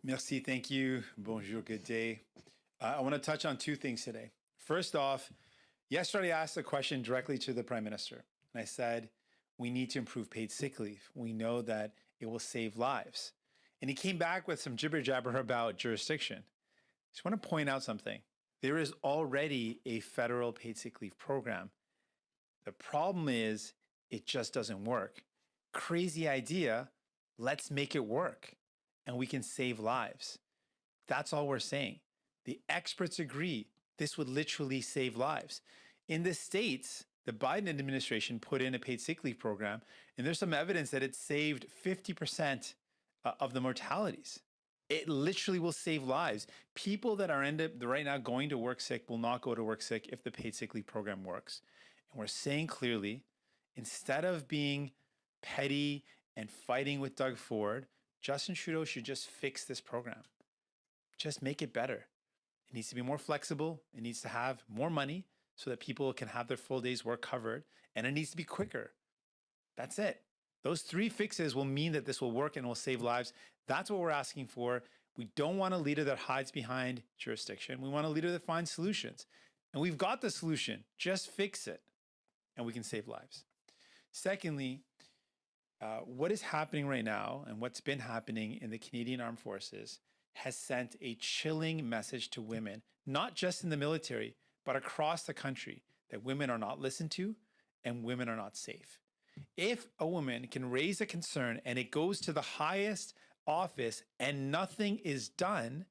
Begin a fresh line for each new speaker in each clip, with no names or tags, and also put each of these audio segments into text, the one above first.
Merci, thank you. Bonjour, good day. I want to touch on two things today. First off, yesterday I asked a question directly to the Prime Minister, and I said, we need to improve paid sick leave. We know that it will save lives. And he came back with some jibber jabber about jurisdiction. I just want to point out something. There is already a federal paid sick leave program. The problem is it just doesn't work. Crazy idea. Let's make it work and we can save lives. That's all we're saying. The experts agree this would literally save lives. In the States, the Biden administration put in a paid sick leave program, and there's some evidence that it saved 50% of the mortalities. It literally will save lives. People that are right now going to work sick will not go to work sick if the paid sick leave program works. And we're saying clearly, instead of being petty and fighting with Doug Ford, Justin Trudeau should just fix this program. Just make it better. It needs to be more flexible. It needs to have more money so that people can have their full day's work covered. And it needs to be quicker. That's it. Those three fixes will mean that this will work and will save lives. That's what we're asking for. We don't want a leader that hides behind jurisdiction. We want a leader that finds solutions. And we've got the solution. Just fix it. And we can save lives. Secondly, what is happening right now and what's been happening in the Canadian Armed Forces has sent a chilling message to women, not just in the military, but across the country, that women are not listened to and women are not safe. If a woman can raise a concern and it goes to the highest office and nothing is done,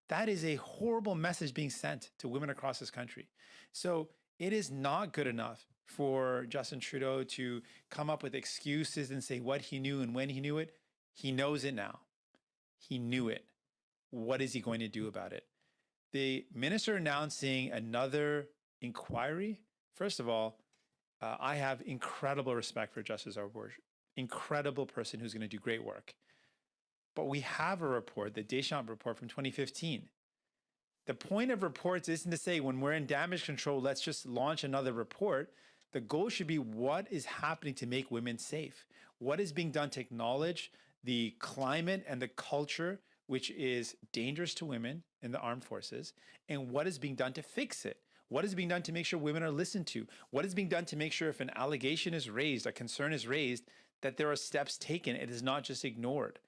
that is a horrible message being sent to women across this country. So it is not good enough for Justin Trudeau to come up with excuses and say what he knew and when he knew it. He knows it now. He knew it. What is he going to do about it? The minister announcing another inquiry. First of all, I have incredible respect for Justice Arbour, incredible person who's going to do great work. But we have a report, the Deschamps report from 2015. The point of reports isn't to say when we're in damage control, let's just launch another report. The goal should be what is happening to make women safe? What is being done to acknowledge the climate and the culture which is dangerous to women in the armed forces, and what is being done to fix it? What is being done to make sure women are listened to? What is being done to make sure if an allegation is raised, a concern is raised, that there are steps taken, it is not just ignored?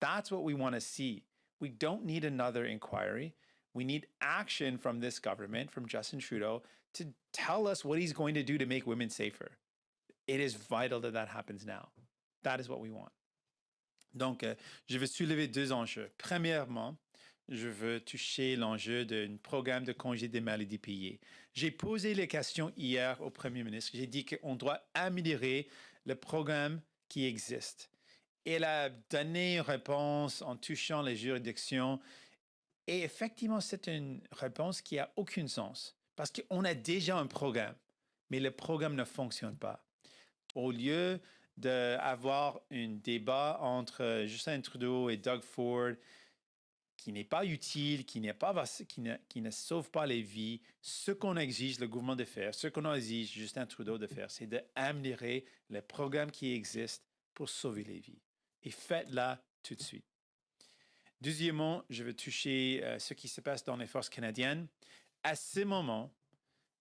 That's what we want to see. We don't need another inquiry. We need action from this government, from Justin Trudeau, to tell us what he's going to do to make women safer. It is vital that that happens now. That is what we want. Donc, je veux soulever deux enjeux. Premièrement, je veux toucher l'enjeu d'un programme de congé des maladies payées. J'ai posé les questions hier au Premier ministre. J'ai dit qu'on doit améliorer le programme qui existe. Elle a donné une réponse en touchant les juridictions. Et effectivement, c'est une réponse qui n'a aucun sens. Parce qu'on a déjà un programme, mais le programme ne fonctionne pas. Au lieu d'avoir un débat entre Justin Trudeau et Doug Ford, qui n'est pas utile, qui ne sauve pas les vies, ce qu'on exige le gouvernement de faire, ce qu'on exige Justin Trudeau de faire, c'est d'améliorer les programmes qui existent pour sauver les vies. Et faites-le tout de suite. Deuxièmement, je veux toucher ce qui se passe dans les forces canadiennes. À ce moment,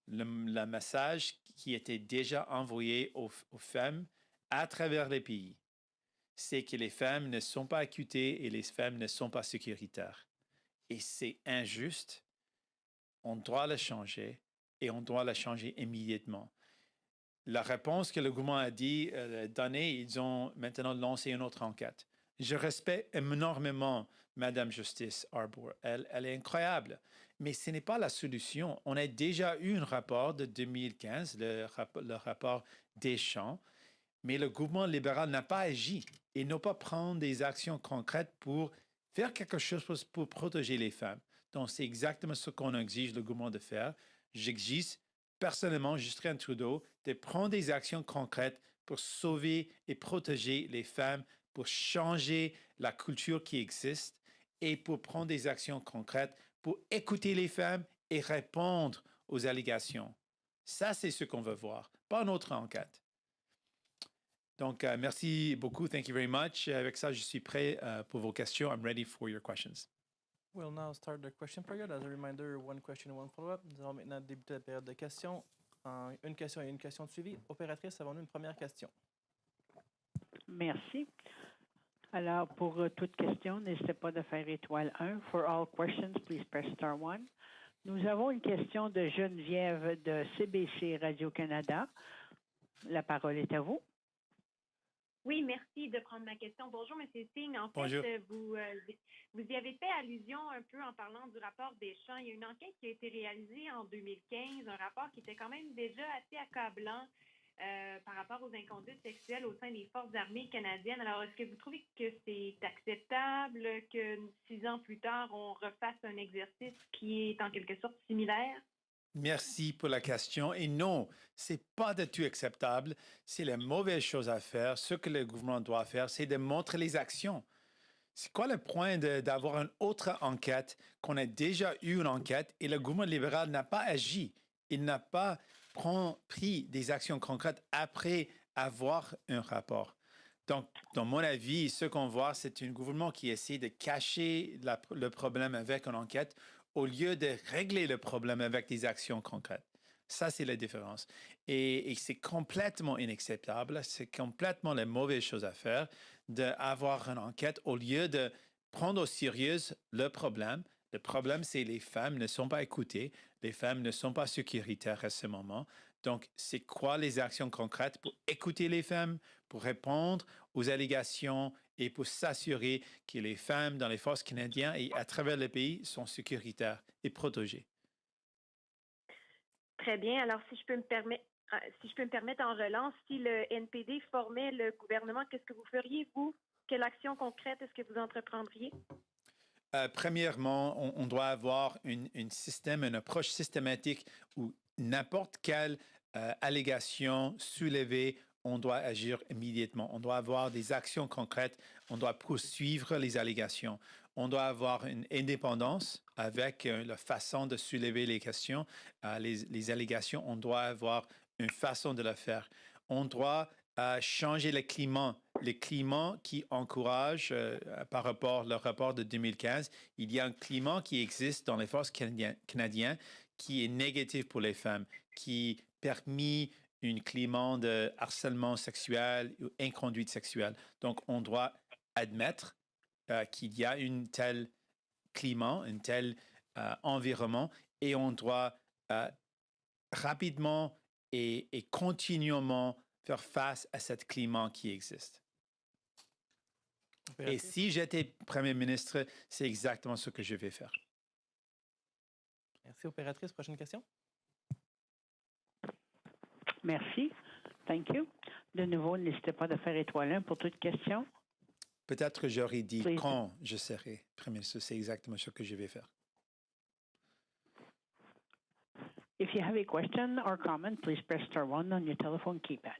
le message qui était déjà envoyé aux femmes à travers les pays, c'est que les femmes ne sont pas acquittées et les femmes ne sont pas sécuritaires. Et c'est injuste. On doit le changer et on doit le changer immédiatement. La réponse que le gouvernement a donnée, ils ont maintenant lancé une autre enquête. Je respecte énormément Madame Justice Arbour. Elle est incroyable. Mais ce n'est pas la solution. On a déjà eu un rapport de 2015, le rapport Deschamps, mais le gouvernement libéral n'a pas agi et n'a pas pris des actions concrètes pour faire quelque chose pour protéger les femmes. Donc, c'est exactement ce qu'on exige le gouvernement de faire. J'exige personnellement, Justin Trudeau, de prendre des actions concrètes pour sauver et protéger les femmes, pour changer la culture qui existe et pour prendre des actions concrètes pour écouter les femmes et répondre aux allégations. Ça, c'est ce qu'on veut voir, pas une autre enquête. Donc, merci beaucoup. Thank you very much. Avec ça, je suis prêt pour vos questions. I'm ready for your questions.
We'll now start the question period. As a reminder, one question and one follow-up. Nous allons maintenant débuter la période de questions. Une question et une question de suivi. Opératrice, avons-nous une première question?
Merci. Alors, pour toute question, n'hésitez pas de faire étoile 1. For all questions, please press star 1. Nous avons une question de Geneviève de CBC Radio-Canada. La parole est à vous.
Oui, merci de prendre ma question. Bonjour, M. Singh. En
Bonjour.
fait, vous y avez fait allusion un peu en parlant du rapport Deschamps. Il y a une enquête qui a été réalisée en 2015, un rapport qui était quand même déjà assez accablant par rapport aux inconduites sexuelles au sein des Forces armées canadiennes. Alors, est-ce que vous trouvez que c'est acceptable que 6 ans plus tard, on refasse un exercice qui est en quelque sorte similaire?
Merci pour la question. Et non, c'est pas du tout acceptable. C'est la mauvaise chose à faire. Ce que le gouvernement doit faire, c'est de montrer les actions. C'est quoi le point d'avoir une autre enquête, qu'on a déjà eu une enquête et le gouvernement libéral n'a pas agi? Il n'a pas pris des actions concrètes après avoir un rapport. Donc, dans mon avis, ce qu'on voit, c'est un gouvernement qui essaie de cacher le problème avec une enquête au lieu de régler le problème avec des actions concrètes. Ça, c'est la différence. Et c'est complètement inacceptable. C'est complètement la mauvaise chose à faire d'avoir une enquête au lieu de prendre au sérieux le problème. Le problème, c'est que les femmes ne sont pas écoutées. Les femmes ne sont pas sécuritaires à ce moment. Donc, c'est quoi les actions concrètes pour écouter les femmes, pour répondre aux allégations et pour s'assurer que les femmes dans les forces canadiennes et à travers le pays sont sécuritaires et protégées?
Très bien. Alors, si je peux me permettre en relance, si le NPD formait le gouvernement, qu'est-ce que vous feriez, vous? Quelle action concrète est-ce que vous entreprendriez?
Premièrement, on doit avoir une approche systématique où n'importe quelle allégation soulevée, on doit agir immédiatement. On doit avoir des actions concrètes. On doit poursuivre les allégations. On doit avoir une indépendance avec la façon de soulever les questions, les allégations. On doit avoir une façon de le faire. On doit changer le climat qui encourage, par rapport au rapport de 2015, il y a un climat qui existe dans les forces canadiennes qui est négatif pour les femmes, qui permet un climat de harcèlement sexuel ou inconduite sexuelle. Donc, on doit admettre qu'il y a un tel climat, un tel environnement, et on doit rapidement et continuellement faire face à ce climat qui existe. Et si j'étais Premier ministre, c'est exactement ce que je vais faire.
Merci, opératrice. Prochaine question.
Merci. Thank you. De nouveau, n'hésitez pas de faire étoile 1 pour toute question.
Peut-être que j'aurais dit
Please.
quand je serai Premier ministre. C'est exactement ce que je vais faire.
If you have a question or comment, please press star 1 on your telephone keypad.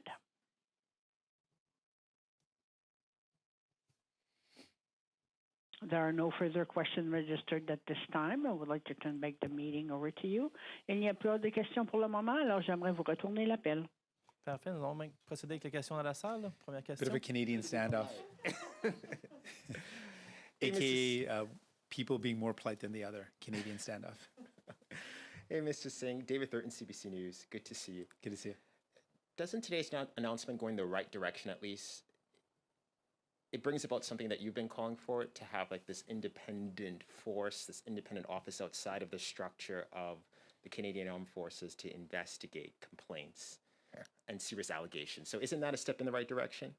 There are no further questions registered at this time. I would like to turn back the meeting over to you. Il n'y a plus de questions pour le moment, alors j'aimerais vous retourner l'appel.
Parfait. Nous allons procéder avec les questions dans la salle. Première question.
Bit of a Canadian standoff. AKA people being more polite than the other. Canadian standoff.
Hey, Mr. Singh. David Thurton, CBC News. Good to see you.
Good to see you.
Doesn't today's announcement go in the right direction, at least? It brings about something that you've been calling for, to have like this independent force, this independent office outside of the structure of the Canadian Armed Forces to investigate complaints and serious allegations. So isn't that a step in the right direction?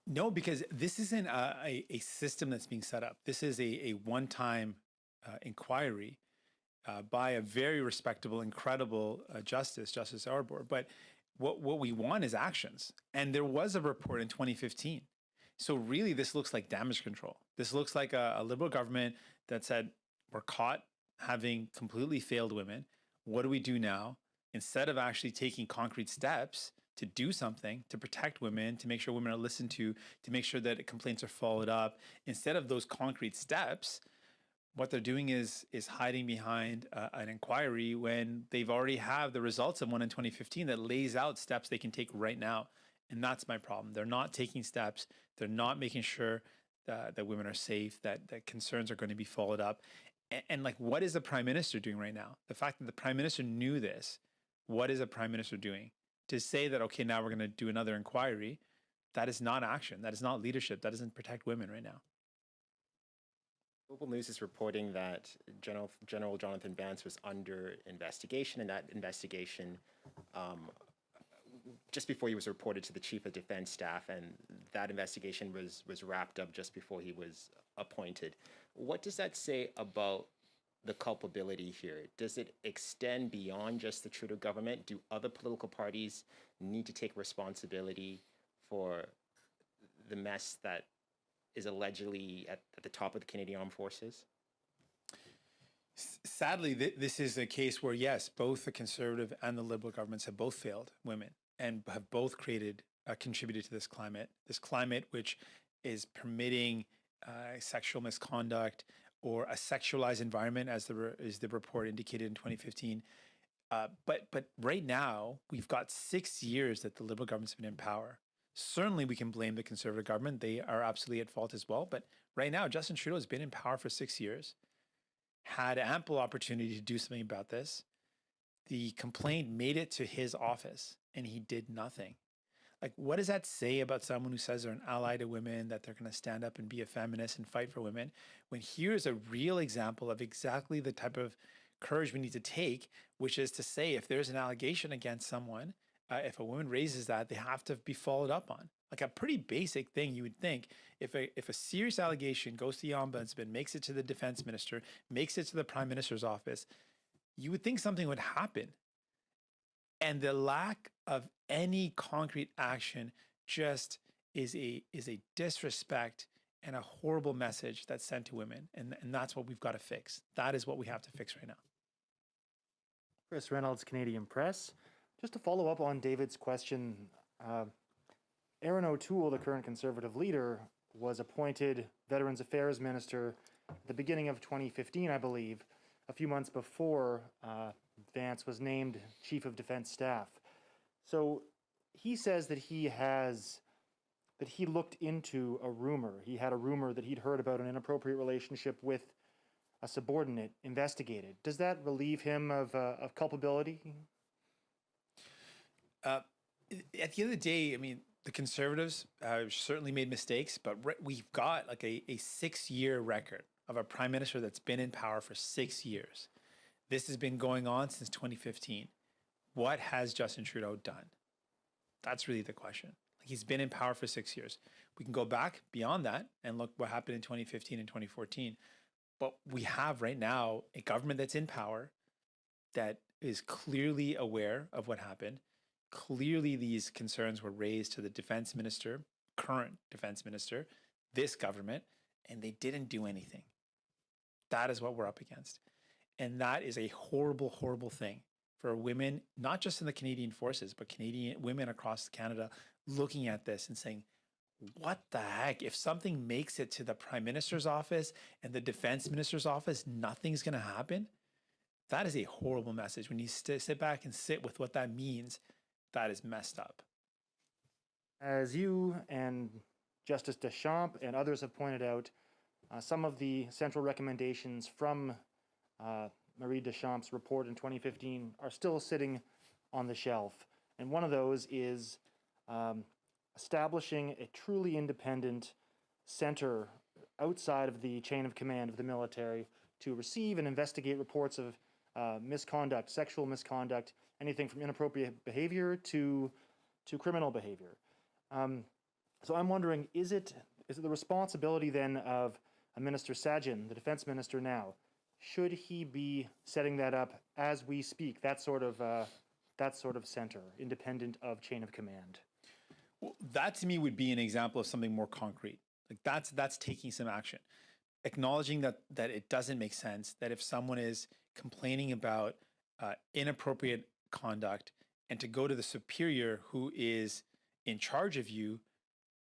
No, because this isn't a system that's being set up. This is a one-time inquiry by a very respectable, incredible Justice Arbour. But what we want is actions. And there was a report in 2015. So really, this looks like damage control. This looks like a Liberal government that said, we're caught having completely failed women. What do we do now? Instead of actually taking concrete steps to do something, to protect women, to make sure women are listened to make sure that complaints are followed up, instead of those concrete steps, what they're doing is hiding behind an inquiry when they've already have the results of one in 2015 that lays out steps they can take right now. And that's my problem. They're not taking steps. They're not making sure that women are safe, that concerns are going to be followed up. And like, what is the prime minister doing right now? The fact that the prime minister knew this, what is a prime minister doing? To say that, okay, now we're going to do another inquiry, that is not action. That is not leadership. That doesn't protect women right now.
Global News is reporting that General Jonathan Vance was under investigation, and that investigation, just before he was reported to the Chief of Defense Staff, and that investigation was wrapped up just before he was appointed. What does that say about the culpability here? Does it extend beyond just the Trudeau government? Do other political parties need to take responsibility for the mess that is allegedly at the top of the Canadian Armed Forces?
Sadly, this is a case where, yes, both the Conservative and the Liberal governments have both failed women and have both contributed to this climate which is permitting sexual misconduct or a sexualized environment, as the report indicated in 2015. But right now, we've got 6 years that the Liberal government's been in power. Certainly, we can blame the Conservative government. They are absolutely at fault as well. But right now, Justin Trudeau has been in power for 6 years, had ample opportunity to do something about this. The complaint made it to his office, and he did nothing. Like, what does that say about someone who says they're an ally to women, that they're going to stand up and be a feminist and fight for women, when here's a real example of exactly the type of courage we need to take, which is to say, if there's an allegation against someone, if a woman raises that, they have to be followed up on. Like a pretty basic thing you would think. If a serious allegation goes to the ombudsman, makes it to the defense minister, makes it to the prime minister's office, you would think something would happen. And the lack of any concrete action just is a disrespect and a horrible message that's sent to women. And that's what we've got to fix. That is what we have to fix right now.
Chris Reynolds, Canadian Press. Just to follow up on David's question, Erin O'Toole, the current Conservative leader, was appointed Veterans Affairs Minister at the beginning of 2015, I believe, a few months before Vance was named Chief of Defense Staff. So he says that he looked into a rumor. He had a rumor that he'd heard about an inappropriate relationship with a subordinate investigated. Does that relieve him of culpability?
At the end of the day, I mean, the Conservatives certainly made mistakes, but we've got like a 6-year record of a prime minister that's been in power for 6 years. This has been going on since 2015. What has Justin Trudeau done? That's really the question. Like, he's been in power for 6 years. We can go back beyond that and look what happened in 2015 and 2014. But we have right now a government that's in power that is clearly aware of what happened. Clearly, these concerns were raised to the defense minister, current defense minister, this government, and they didn't do anything. That is what we're up against. And that is a horrible, horrible thing for women, not just in the Canadian forces, but Canadian women across Canada looking at this and saying, what the heck? If something makes it to the prime minister's office and the defense minister's office, nothing's going to happen. That is a horrible message. When you sit back and sit with what that means, that is messed up.
As you and Justice Deschamps and others have pointed out, some of the central recommendations from Marie Deschamps' report in 2015 are still sitting on the shelf. And one of those is establishing a truly independent center outside of the chain of command of the military to receive and investigate reports of misconduct, sexual misconduct, anything from inappropriate behavior to criminal behavior. So I'm wondering, is it the responsibility then of Minister Sajjan, the defense minister now, should he be setting that up as we speak, that sort of center, independent of chain of command?
Well, that to me would be an example of something more concrete. Like that's taking some action, acknowledging that it doesn't make sense, that if someone is complaining about inappropriate conduct and to go to the superior who is in charge of you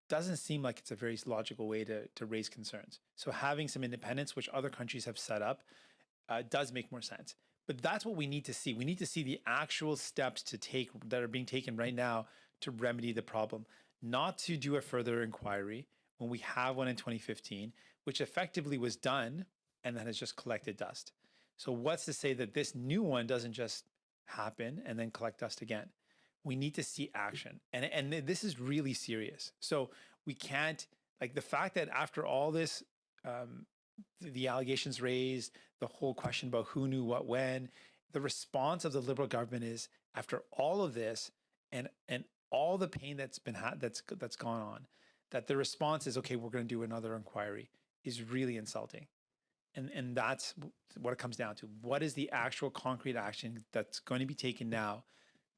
doesn't seem like it's a very logical way to raise concerns. So having some independence, which other countries have set up, does make more sense. But that's what we need to see. We need to see the actual steps to take that are being taken right now to remedy the problem, not to do a further inquiry when we have one in 2015, which effectively was done and then has just collected dust. So what's to say that this new one doesn't just happen and then collect dust again? We need to see action. And this is really serious. So we can't, like the fact that after all this, the allegations raised, the whole question about who knew what when, the response of the Liberal government is, after all of this and all the pain that's been that's gone on, that the response is, okay, we're going to do another inquiry, is really insulting. And that's what it comes down to. What is the actual concrete action that's going to be taken now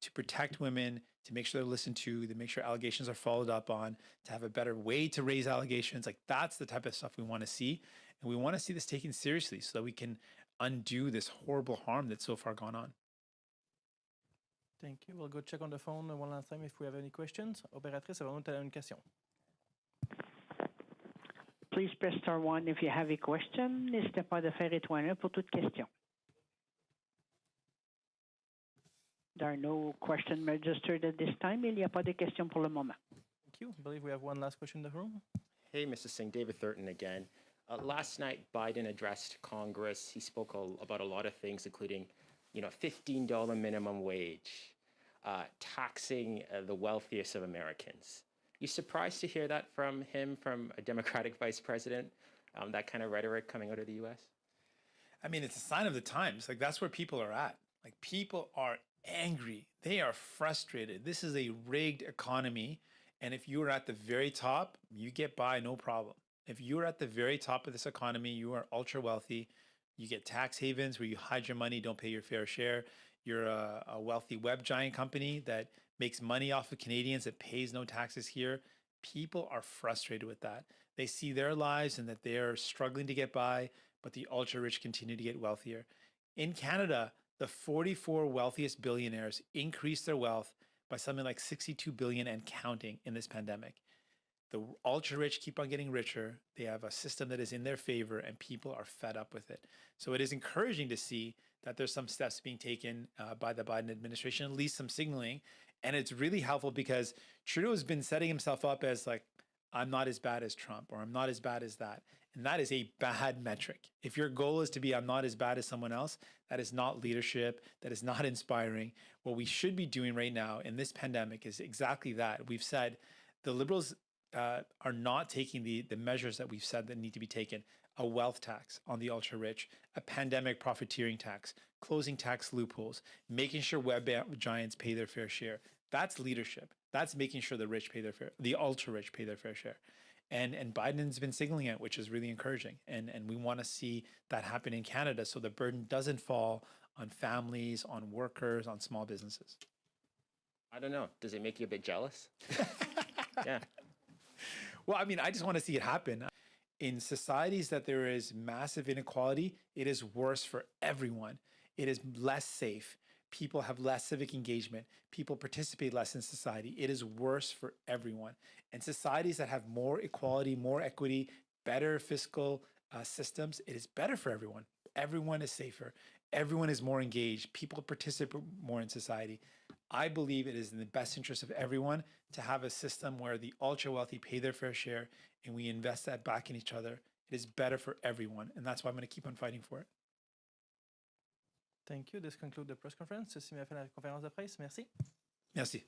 to protect women, to make sure they're listened to make sure allegations are followed up on, to have a better way to raise allegations? Like, that's the type of stuff we want to see. And we want to see this taken seriously so that we can undo this horrible harm that's so far gone on.
Thank you. We'll go check on the phone one last time if we have any questions. Opératrice, avons-nous une question?
Please press star 1 if you have a question. N'hésitez pas de faire étoile 1 pour toute question. There are no questions registered at this time. Il n'y a pas de questions pour le moment.
Thank you. I believe we have one last question in the room.
Hey, Mr. Singh, David Thurton again. Last night, Biden addressed Congress. He spoke about a lot of things, including, $15 minimum wage, taxing the wealthiest of Americans. You surprised to hear that from him, from a Democratic vice president, that kind of rhetoric coming out of the U.S.?
I mean, it's a sign of the times. Like, that's where people are at. Like, people are angry. They are frustrated. This is a rigged economy. And if you are at the very top, you get by no problem. If you are at the very top of this economy, you are ultra wealthy. You get tax havens where you hide your money, don't pay your fair share. You're a wealthy web giant company that makes money off of Canadians, that pays no taxes here. People are frustrated with that. They see their lives and that they are struggling to get by, but the ultra rich continue to get wealthier. In Canada, the 44 wealthiest billionaires increased their wealth by something like 62 billion and counting in this pandemic. The ultra rich keep on getting richer. They have a system that is in their favor, and people are fed up with it. So it is encouraging to see that there's some steps being taken by the Biden administration, at least some signaling. And it's really helpful because Trudeau has been setting himself up as like, I'm not as bad as Trump, or I'm not as bad as that. And that is a bad metric. If your goal is to be, I'm not as bad as someone else, that is not leadership. That is not inspiring. What we should be doing right now in this pandemic is exactly that. We've said the Liberals are not taking the measures that we've said that need to be taken. A wealth tax on the ultra rich, a pandemic profiteering tax, closing tax loopholes, making sure web giants pay their fair share. That's leadership. That's making sure the ultra rich pay their fair share. And Biden's been signaling it, which is really encouraging. And we want to see that happen in Canada so the burden doesn't fall on families, on workers, on small businesses.
I don't know. Does it make you a bit jealous? Yeah.
Well, I mean, I just want to see it happen. In societies that there is massive inequality, it is worse for everyone. It is less safe. People have less civic engagement. People participate less in society. It is worse for everyone. And societies that have more equality, more equity, better fiscal systems, it is better for everyone. Everyone is safer. Everyone is more engaged. People participate more in society. I believe it is in the best interest of everyone to have a system where the ultra wealthy pay their fair share and we invest that back in each other. It is better for everyone. And that's why I'm going to keep on fighting for it.
Thank you. This concludes the press conference. Ceci m'a fait la conférence de presse. Merci.
Merci.